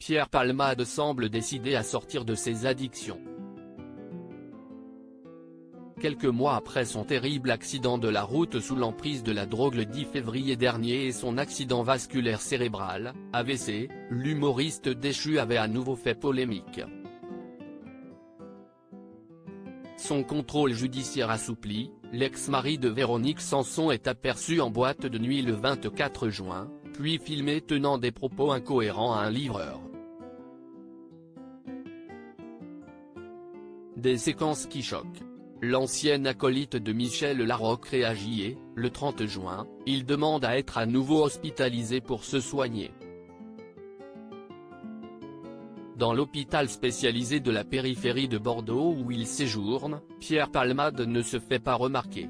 Pierre Palmade semble décidé à sortir de ses addictions. Quelques mois après son terrible accident de la route sous l'emprise de la drogue le 10 février dernier et son accident vasculaire cérébral, AVC, l'humoriste déchu avait à nouveau fait polémique. Son contrôle judiciaire assoupli, l'ex-mari de Véronique Sanson est aperçu en boîte de nuit le 24 juin, puis filmé tenant des propos incohérents à un livreur. Des séquences qui choquent. L'ancien acolyte de Michel Larocque réagit et, le 30 juin, il demande à être à nouveau hospitalisé pour se soigner. Dans l'hôpital spécialisé de la périphérie de Bordeaux où il séjourne, Pierre Palmade ne se fait pas remarquer.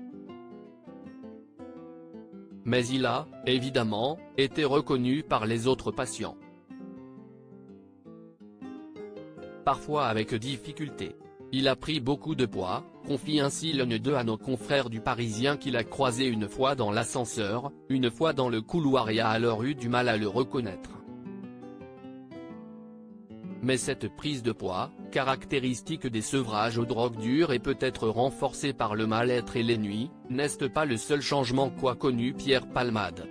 Mais il a, évidemment, été reconnu par les autres patients. Parfois avec difficulté. Il a pris beaucoup de poids, confie ainsi l'un d'eux à nos confrères du Parisien qu'il a croisé une fois dans l'ascenseur, une fois dans le couloir et a alors eu du mal à le reconnaître. Mais cette prise de poids, caractéristique des sevrages aux drogues dures et peut-être renforcée par le mal-être et les nuits, n'est pas le seul changement qu'a connu Pierre Palmade.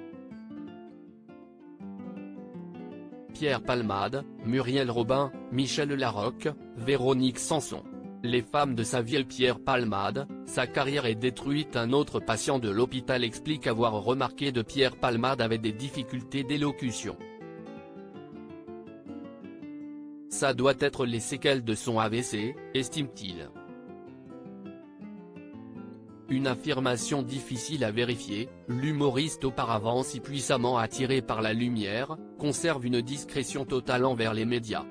Pierre Palmade, Muriel Robin, Michel Larocque, Véronique Sanson. Les femmes de sa vie. Pierre Palmade, sa carrière est détruite. Un autre patient de l'hôpital explique avoir remarqué de Pierre Palmade avait des difficultés d'élocution. Ça doit être les séquelles de son AVC, estime-t-il. Une affirmation difficile à vérifier, l'humoriste auparavant si puissamment attiré par la lumière, conserve une discrétion totale envers les médias.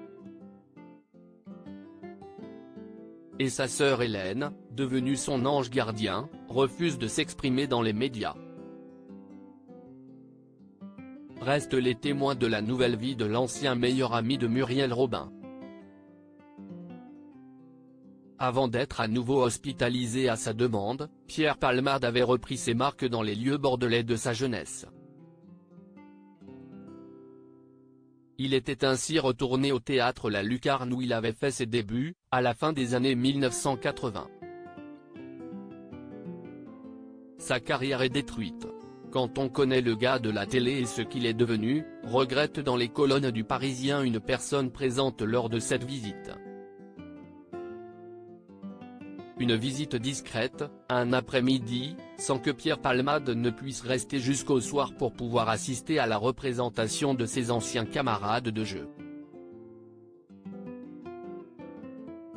Et sa sœur Hélène, devenue son ange gardien, refuse de s'exprimer dans les médias. Restent les témoins de la nouvelle vie de l'ancien meilleur ami de Muriel Robin. Avant d'être à nouveau hospitalisé à sa demande, Pierre Palmade avait repris ses marques dans les lieux bordelais de sa jeunesse. Il était ainsi retourné au théâtre La Lucarne où il avait fait ses débuts, à la fin des années 1980. Sa carrière est détruite. Quand on connaît le gars de la télé et ce qu'il est devenu, regrette dans les colonnes du Parisien une personne présente lors de cette visite. Une visite discrète, un après-midi, sans que Pierre Palmade ne puisse rester jusqu'au soir pour pouvoir assister à la représentation de ses anciens camarades de jeu.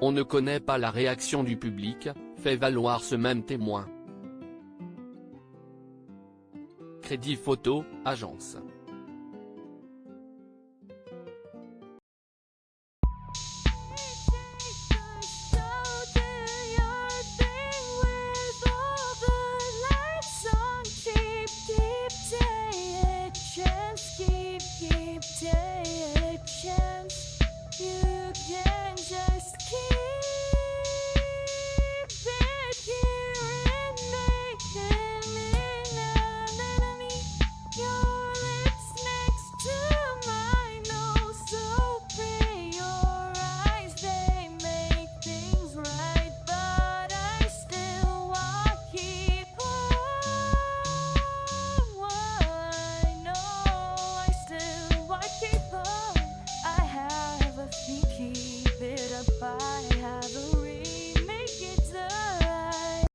On ne connaît pas la réaction du public, fait valoir ce même témoin. Crédit Photo, agence. Keep it up, I have a